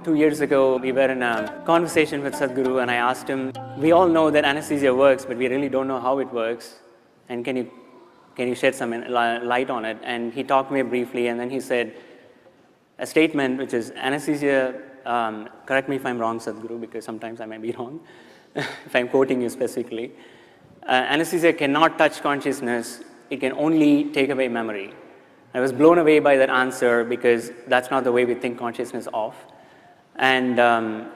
2 years ago, we were in a conversation with Sadguru, and I asked him, we all know that anesthesia works, but we really don't know how it works. And can you shed some light on it? And he talked to me briefly, and then he said a statement, which is anesthesia, correct me if I'm wrong, Sadguru, because sometimes I might be wrong, if I'm quoting you specifically. Anesthesia cannot touch consciousness. It can only take away memory. I was blown away by that answer because that's not the way we think consciousness of. And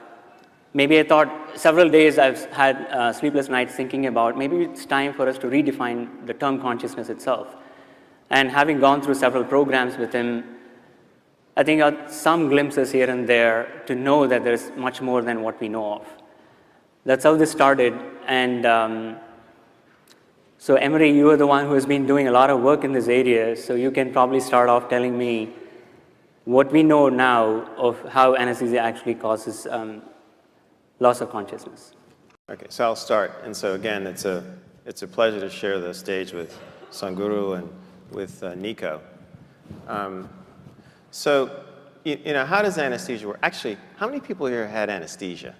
maybe I thought several days I've had sleepless nights thinking about maybe it's time for us to redefine the term consciousness itself. And having gone through several programs with him, I think got some glimpses here and there to know that there's much more than what we know of. That's how this started. And so Emery, you are the one who has been doing a lot of work in this area, so you can probably start off telling me what we know now of how anesthesia actually causes loss of consciousness. Okay, so I'll start. And so again, it's a pleasure to share the stage with Sadguru and with Nico. So, you know, how does anesthesia work? Actually, how many people here had anesthesia?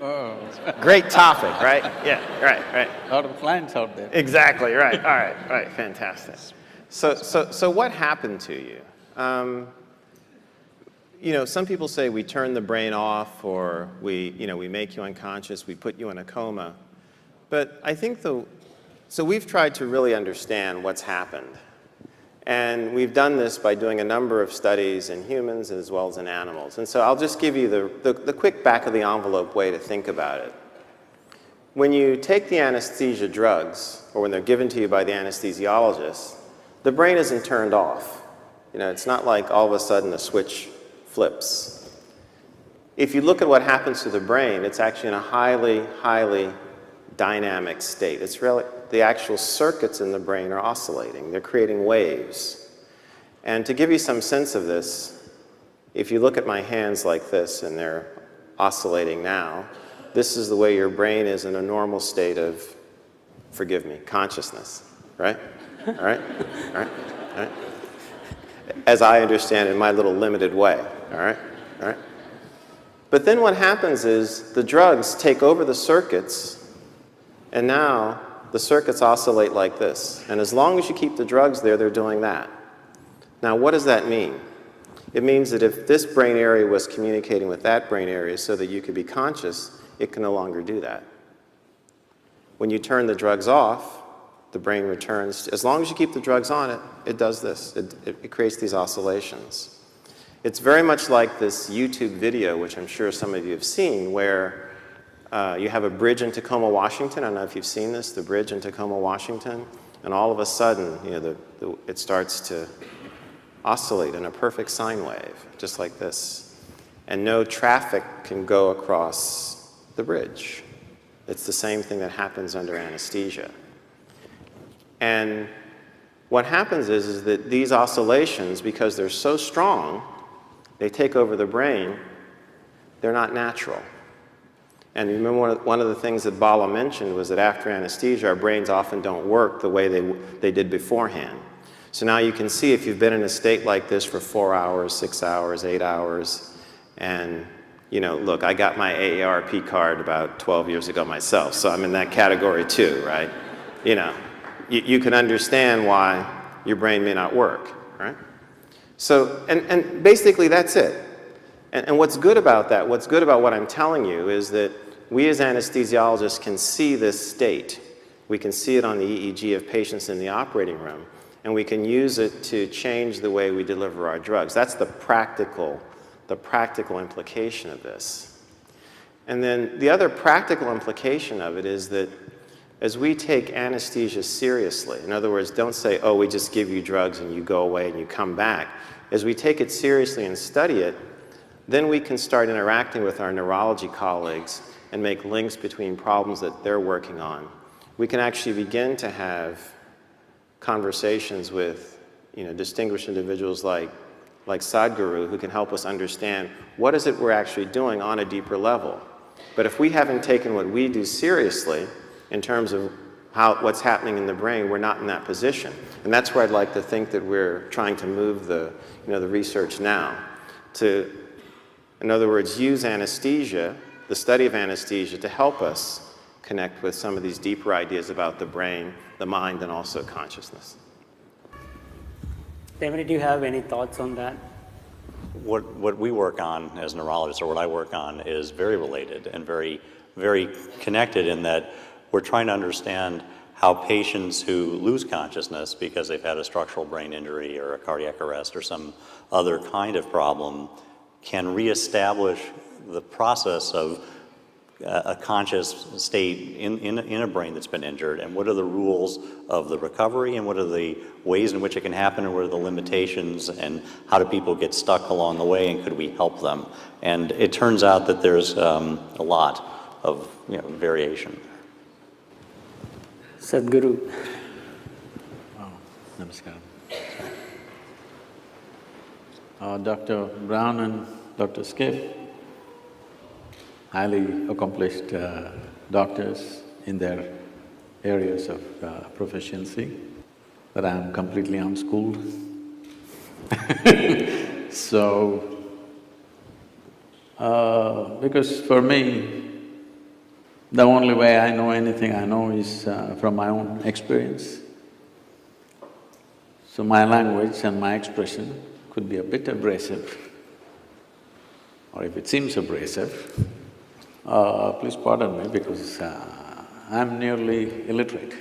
Oh. Great topic, right? Yeah, right. A lot of clients out there. Exactly, right. All right, fantastic. So what happened to you? You know, some people say we turn the brain off, or we make you unconscious, we put you in a coma. But I think so we've tried to really understand what's happened. And we've done this by doing a number of studies in humans as well as in animals. And so I'll just give you the quick back of the envelope way to think about it. When you take the anesthesia drugs, or when they're given to you by the anesthesiologist, the brain isn't turned off. You know, it's not like all of a sudden a switch flips. If you look at what happens to the brain, it's actually in a highly, highly dynamic state. It's really, the actual circuits in the brain are oscillating. They're creating waves. And to give you some sense of this, if you look at my hands like this, and they're oscillating now, this is the way your brain is in a normal state of, forgive me, consciousness, right? All right? As I understand it in my little limited way, all right? But then what happens is the drugs take over the circuits, and now the circuits oscillate like this. And as long as you keep the drugs there, they're doing that. Now, what does that mean? It means that if this brain area was communicating with that brain area so that you could be conscious, it can no longer do that. When you turn the drugs off, the brain returns. As long as you keep the drugs on, it does this. It creates these oscillations. It's very much like this YouTube video, which I'm sure some of you have seen, where you have a bridge in Tacoma, Washington. I don't know if you've seen this, the bridge in Tacoma, Washington. And all of a sudden, you know, it starts to oscillate in a perfect sine wave, just like this. And no traffic can go across the bridge. It's the same thing that happens under anesthesia. And what happens is that these oscillations, because they're so strong, they take over the brain, they're not natural. And remember, one of the things that Bala mentioned was that after anesthesia, our brains often don't work the way they did beforehand. So now you can see if you've been in a state like this for 4 hours, 6 hours, 8 hours, and you know, look, I got my AARP card about 12 years ago myself, so I'm in that category too, right? You know, you can understand why your brain may not work, right? So, and basically that's it. And what's good about that, what's good about what I'm telling you is that we as anesthesiologists can see this state. We can see it on the EEG of patients in the operating room, and we can use it to change the way we deliver our drugs. That's the practical implication of this. And then the other practical implication of it is that as we take anesthesia seriously, in other words, don't say, oh, we just give you drugs and you go away and you come back. As we take it seriously and study it, then we can start interacting with our neurology colleagues and make links between problems that they're working on. We can actually begin to have conversations with, you know, distinguished individuals like Sadguru, who can help us understand what is it we're actually doing on a deeper level. But if we haven't taken what we do seriously in terms of what's happening in the brain, we're not in that position. And that's where I'd like to think that we're trying to move the research now to, in other words, use anesthesia, the study of anesthesia, to help us connect with some of these deeper ideas about the brain, the mind, and also consciousness. David, do you have any thoughts on that? What we work on as neurologists, or what I work on, is very related and very, very connected in that we're trying to understand how patients who lose consciousness because they've had a structural brain injury or a cardiac arrest or some other kind of problem can reestablish the process of a conscious state in a brain that's been injured, and what are the rules of the recovery, and what are the ways in which it can happen, and what are the limitations, and how do people get stuck along the way, and could we help them? And it turns out that there's a lot of variation. Sadguru. Oh, namaskaram. Dr. Brown and Dr. Skip, highly accomplished doctors in their areas of proficiency, but I'm completely unschooled. So, because for me, the only way I know anything I know is from my own experience. So my language and my expression could be a bit abrasive, or if it seems abrasive, please pardon me because I'm nearly illiterate.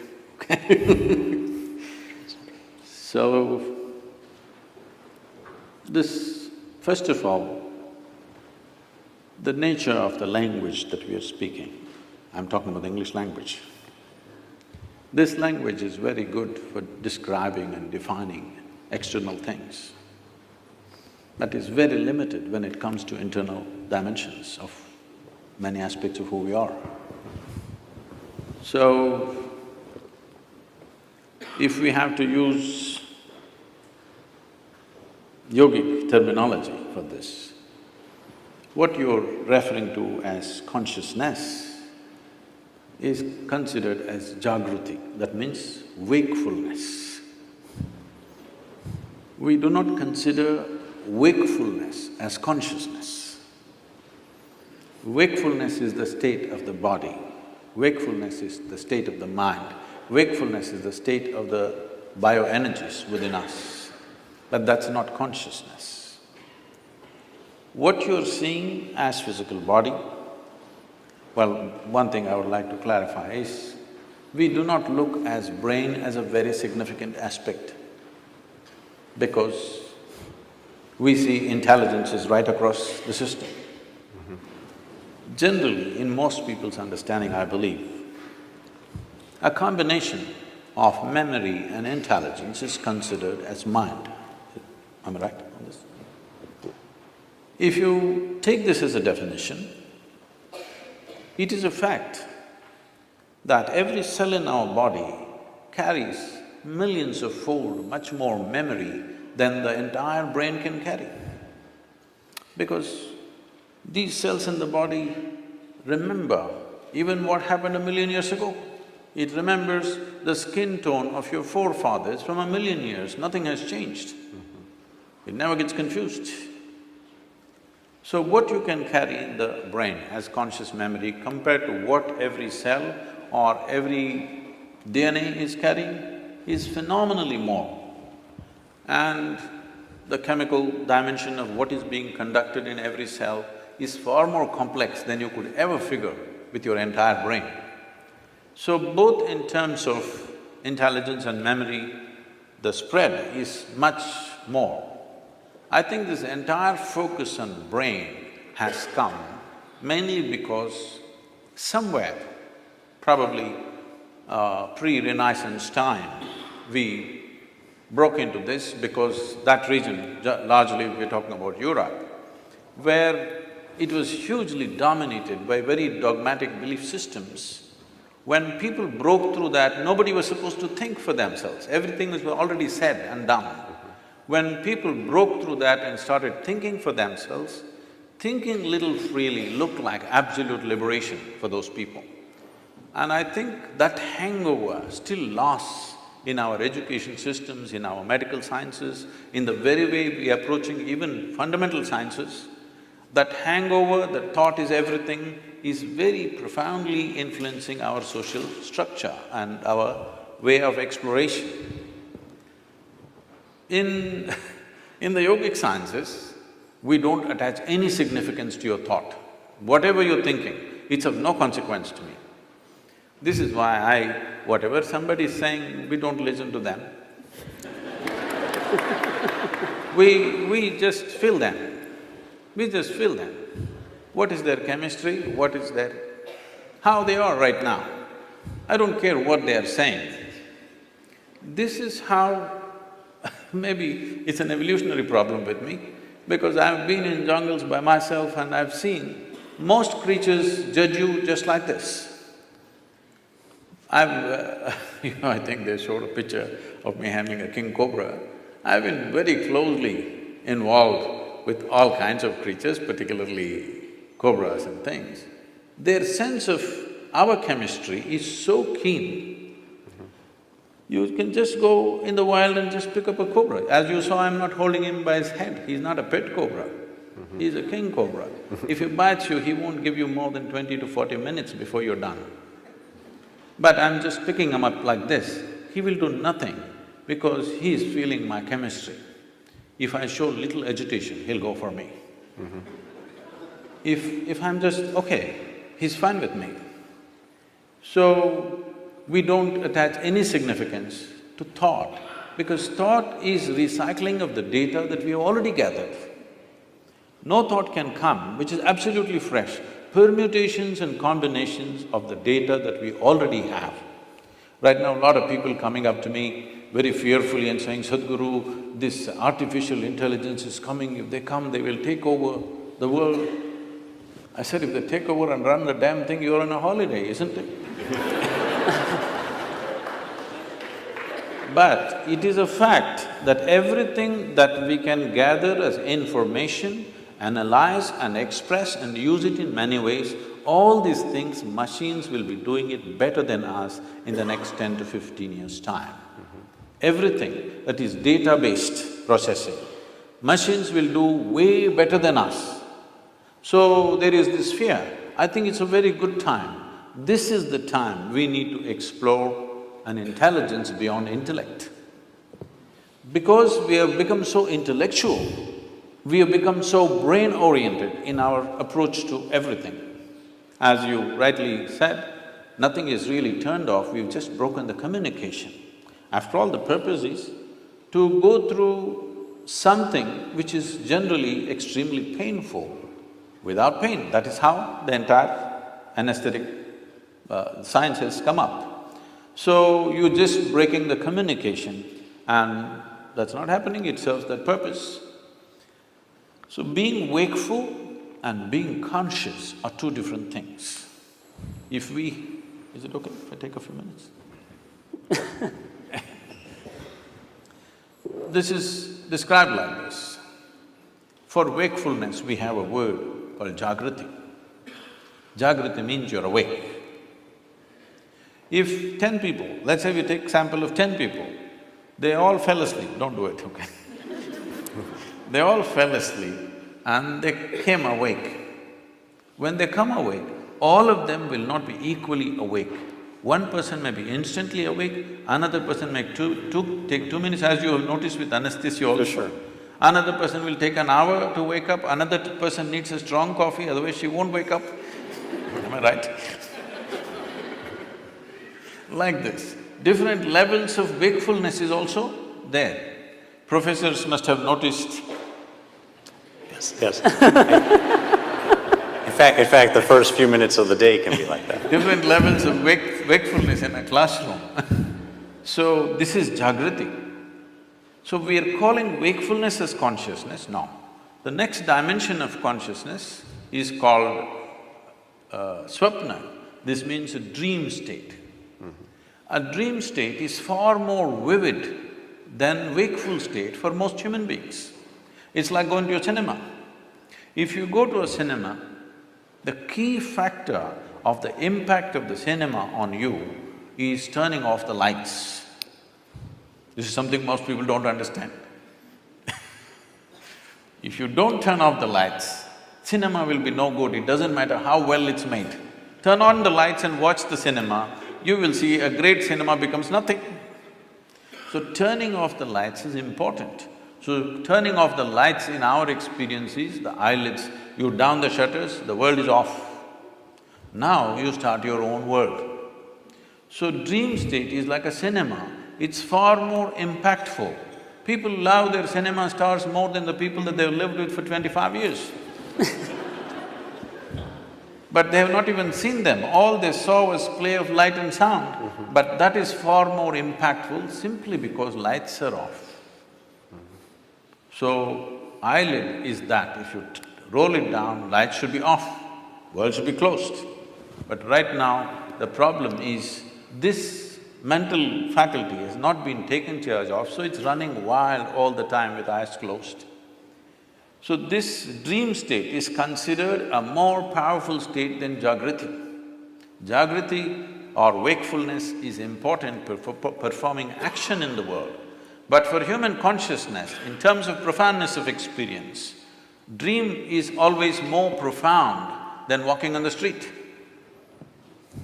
So, this, first of all, the nature of the language that we are speaking, I'm talking about the English language. This language is very good for describing and defining external things, but is very limited when it comes to internal dimensions of many aspects of who we are. So, if we have to use yogic terminology for this, what you're referring to as consciousness is considered as jagruti, that means wakefulness. We do not consider wakefulness as consciousness. Wakefulness is the state of the body, wakefulness is the state of the mind, wakefulness is the state of the bioenergies within us, but that's not consciousness. What you're seeing as physical body, well, one thing I would like to clarify is, we do not look as brain as a very significant aspect because we see intelligence is right across the system. Generally, in most people's understanding, I believe, a combination of memory and intelligence is considered as mind. Am I right on this? If you take this as a definition, it is a fact that every cell in our body carries millions of fold much more memory than the entire brain can carry. Because these cells in the body remember even what happened 1,000,000 years ago. It remembers the skin tone of your forefathers from 1,000,000 years, nothing has changed. It never gets confused. So what you can carry in the brain as conscious memory compared to what every cell or every DNA is carrying is phenomenally more. And the chemical dimension of what is being conducted in every cell is far more complex than you could ever figure with your entire brain. So both in terms of intelligence and memory, the spread is much more. I think this entire focus on brain has come mainly because somewhere, probably pre-Renaissance time, we broke into this because that region, largely we're talking about Europe, where it was hugely dominated by very dogmatic belief systems. When people broke through that, nobody was supposed to think for themselves, everything was already said and done. When people broke through that and started thinking for themselves, thinking little freely looked like absolute liberation for those people. And I think that hangover still lasts in our education systems, in our medical sciences, in the very way we are approaching even fundamental sciences. That hangover, that thought is everything, is very profoundly influencing our social structure and our way of exploration. In the yogic sciences, we don't attach any significance to your thought. Whatever you're thinking, it's of no consequence to me. This is why whatever somebody is saying, we don't listen to them. We just feel them. We just feel them. What is their chemistry, what is their… how they are right now. I don't care what they are saying. This is how… maybe it's an evolutionary problem with me, because I've been in jungles by myself and I've seen most creatures judge you just like this. I think they showed a picture of me having a king cobra. I've been very closely involved with all kinds of creatures, particularly cobras and things. Their sense of our chemistry is so keen. You can just go in the wild and just pick up a cobra. As you saw, I'm not holding him by his head, he's not a pet cobra. He's a king cobra. If he bites you, he won't give you more than 20 to 40 minutes before you're done. But I'm just picking him up like this, he will do nothing because he's feeling my chemistry. If I show little agitation, he'll go for me. If I'm just, okay, he's fine with me. So, we don't attach any significance to thought, because thought is recycling of the data that we have already gathered. No thought can come which is absolutely fresh. Permutations and combinations of the data that we already have. Right now, a lot of people coming up to me very fearfully and saying, Sadguru, this artificial intelligence is coming, if they come, they will take over the world. I said, if they take over and run the damn thing, you're on a holiday, isn't it? But it is a fact that everything that we can gather as information, analyze and express and use it in many ways, all these things, machines will be doing it better than us in the next 10 to 15 years' time. Everything that is data-based processing, machines will do way better than us. So there is this fear. I think it's a very good time. This is the time we need to explore an intelligence beyond intellect. Because we have become so intellectual, we have become so brain-oriented in our approach to everything. As you rightly said, nothing is really turned off, we've just broken the communication. After all, the purpose is to go through something which is generally extremely painful without pain. That is how the entire anesthetic science has come up. So, you're just breaking the communication and that's not happening, it serves that purpose. So, being wakeful and being conscious are two different things. If we… is it okay if I take a few minutes? This is described like this. For wakefulness, we have a word called Jagrati. Jagrati means you're awake. If 10 people, let's say we take sample of 10 people, they all fell asleep, don't do it, okay? They all fell asleep and they came awake. When they come awake, all of them will not be equally awake. One person may be instantly awake, another person may take 2 minutes, as you have noticed with anesthesia also. Sure. Another person will take an hour to wake up, another person needs a strong coffee, otherwise she won't wake up. Am I right? Like this. Different levels of wakefulness is also there. Professors must have noticed. Yes. In fact, the first few minutes of the day can be like that. Different levels of wakefulness in a classroom. So, this is Jagrati. So, we are calling wakefulness as consciousness? No. The next dimension of consciousness is called swapna. This means a dream state. A dream state is far more vivid than wakeful state for most human beings. It's like going to a cinema. If you go to a cinema, the key factor of the impact of the cinema on you is turning off the lights. This is something most people don't understand. If you don't turn off the lights, cinema will be no good, it doesn't matter how well it's made. Turn on the lights and watch the cinema, you will see a great cinema becomes nothing. So turning off the lights is important. So turning off the lights in our experience is the eyelids, you down the shutters, the world is off. Now you start your own world. So dream state is like a cinema, it's far more impactful. People love their cinema stars more than the people that they've lived with for 25 years. But they have not even seen them, all they saw was play of light and sound. But that is far more impactful simply because lights are off. So, eyelid is that, if you roll it down, lights should be off, world should be closed. But right now, the problem is this mental faculty has not been taken charge of, so it's running wild all the time with eyes closed. So this dream state is considered a more powerful state than Jagriti. Jagriti or wakefulness is important for performing action in the world. But for human consciousness, in terms of profoundness of experience, dream is always more profound than walking on the street.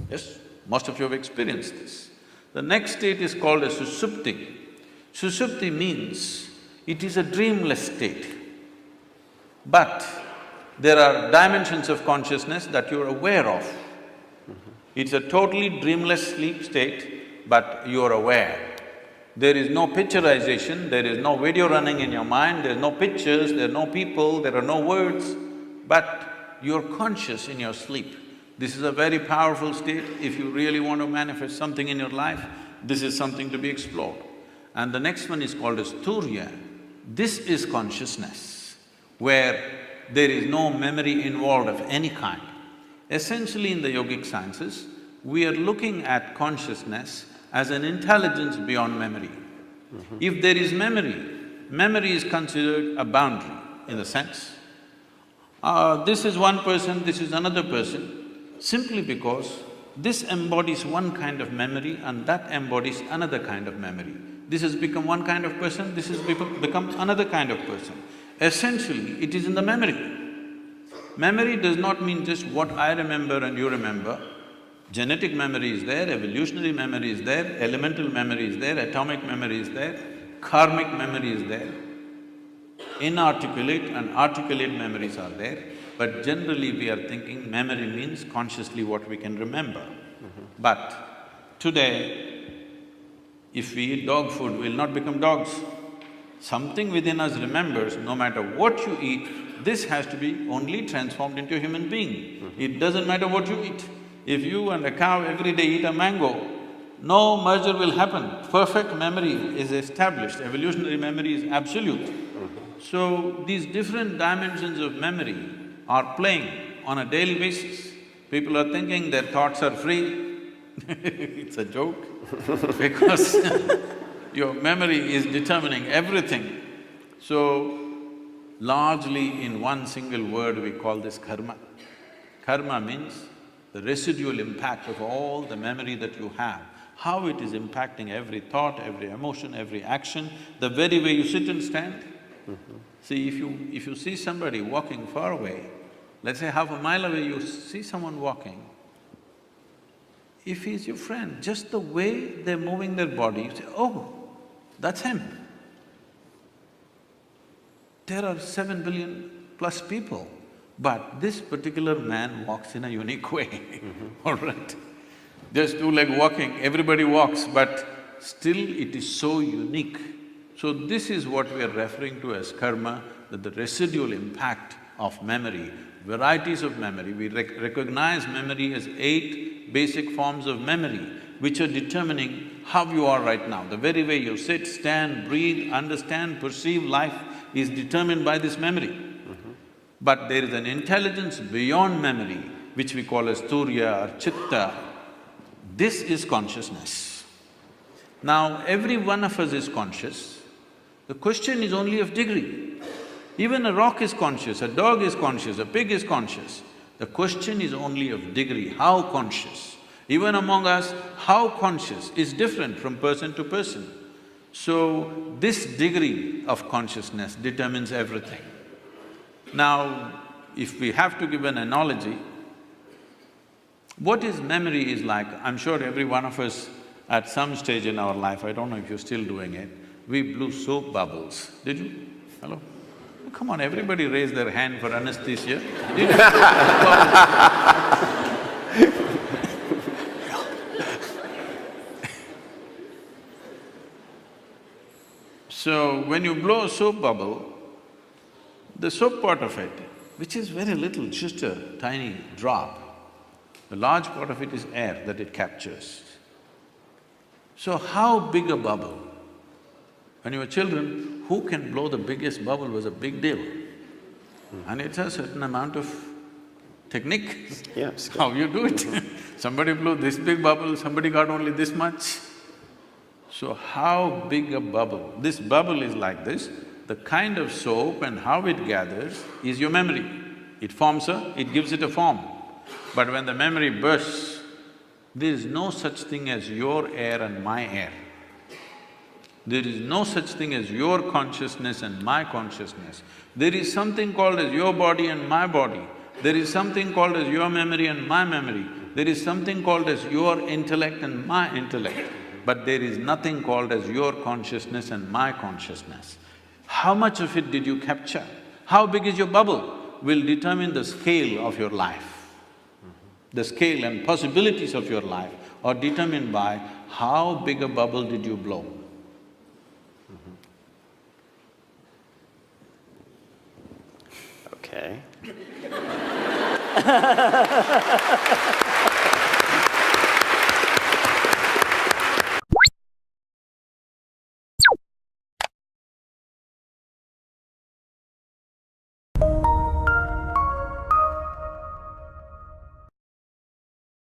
Yes, most of you have experienced this. The next state is called as Susupti. Susupti means it is a dreamless state. But there are dimensions of consciousness that you're aware of. It's a totally dreamless sleep state, but you're aware. There is no picturization, there is no video running in your mind, there's no pictures, there are no people, there are no words, but you're conscious in your sleep. This is a very powerful state. If you really want to manifest something in your life, this is something to be explored. And the next one is called as Turya. This is consciousness, where there is no memory involved of any kind. Essentially in the yogic sciences, we are looking at consciousness as an intelligence beyond memory. If there is memory, memory is considered a boundary in the sense, this is one person, this is another person, simply because this embodies one kind of memory and that embodies another kind of memory. This has become one kind of person, this has become another kind of person. Essentially, it is in the memory. Memory does not mean just what I remember and you remember. Genetic memory is there, evolutionary memory is there, elemental memory is there, atomic memory is there, karmic memory is there. Inarticulate and articulate memories are there, but generally we are thinking memory means consciously what we can remember. But today, if we eat dog food, we'll not become dogs. Something within us remembers, no matter what you eat, this has to be only transformed into a human being. It doesn't matter what you eat. If you and a cow every day eat a mango, no merger will happen. Perfect memory is established, evolutionary memory is absolute. So, these different dimensions of memory are playing on a daily basis. People are thinking their thoughts are free. It's a joke because your memory is determining everything. So, largely in one single word we call this karma. Karma means the residual impact of all the memory that you have, how it is impacting every thought, every emotion, every action, the very way you sit and stand. See, if you see somebody walking far away, let's say half a mile away you see someone walking, if he's your friend, just the way they're moving their body, you say, oh, that's him. There are 7 billion plus people, but this particular man walks in a unique way, all right? Just two-leg walking, everybody walks, but still it is so unique. So this is what we are referring to as karma, that the residual impact of memory, varieties of memory. We recognize memory as 8 basic forms of memory, which are determining how you are right now. The very way you sit, stand, breathe, understand, perceive life is determined by this memory. But there is an intelligence beyond memory, which we call as Turya or Chitta. This is consciousness. Now, every one of us is conscious. The question is only of degree. Even a rock is conscious, a dog is conscious, a pig is conscious. The question is only of degree, how conscious. Even among us, how conscious is different from person to person. So, this degree of consciousness determines everything. Now, if we have to give an analogy, what is memory is like, I'm sure every one of us at some stage in our life, I don't know if you're still doing it, we blew soap bubbles. Did you? Hello? Come on, everybody raised their hand for anesthesia. Did you? So, when you blow a soap bubble, the soap part of it, which is very little, just a tiny drop, the large part of it is air that it captures. So how big a bubble? When you were children, who can blow the biggest bubble was a big deal. And it's a certain amount of technique, Yes. how you do it. Somebody blew this big bubble, somebody got only this much. So how big a bubble? This bubble is like this, the kind of soap and how it gathers is your memory. It forms it gives it a form. But when the memory bursts, there is no such thing as your air and my air. There is no such thing as your consciousness and my consciousness. There is something called as your body and my body. There is something called as your memory and my memory. There is something called as your intellect and my intellect. But there is nothing called as your consciousness and my consciousness. How much of it did you capture? How big is your bubble will determine the scale of your life. The scale and possibilities of your life are determined by how big a bubble did you blow. Okay.